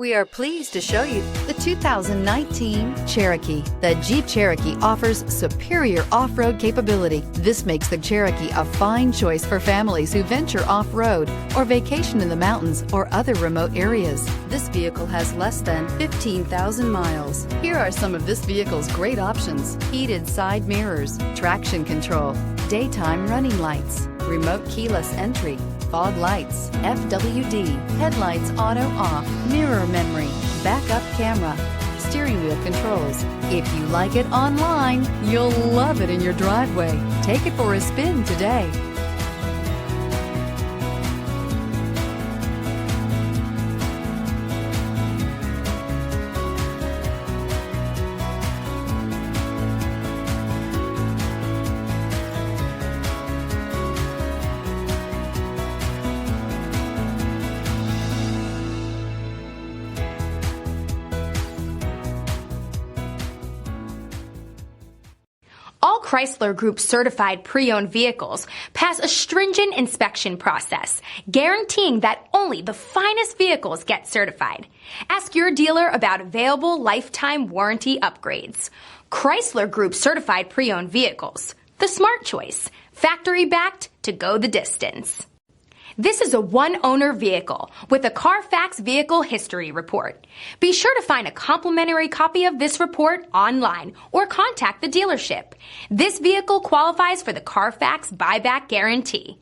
We are pleased to show you the 2019 Cherokee. The Jeep Cherokee offers superior off-road capability. This makes the Cherokee a fine choice for families who venture off-road or vacation in the mountains or other remote areas. This vehicle has less than 15,000 miles. Here are some of this vehicle's great options: heated side mirrors, traction control, daytime running lights, remote keyless entry, fog lights, FWD, headlights auto off, mirror memory, backup camera, steering wheel controls. If you like it online, you'll love it in your driveway. Take it for a spin today. All Chrysler Group certified pre-owned vehicles pass a stringent inspection process, guaranteeing that only the finest vehicles get certified. Ask your dealer about available lifetime warranty upgrades. Chrysler Group certified pre-owned vehicles, the smart choice, factory backed to go the distance. This is a one-owner vehicle with a Carfax Vehicle History Report. Be sure to find a complimentary copy of this report online or contact the dealership. This vehicle qualifies for the Carfax Buyback Guarantee.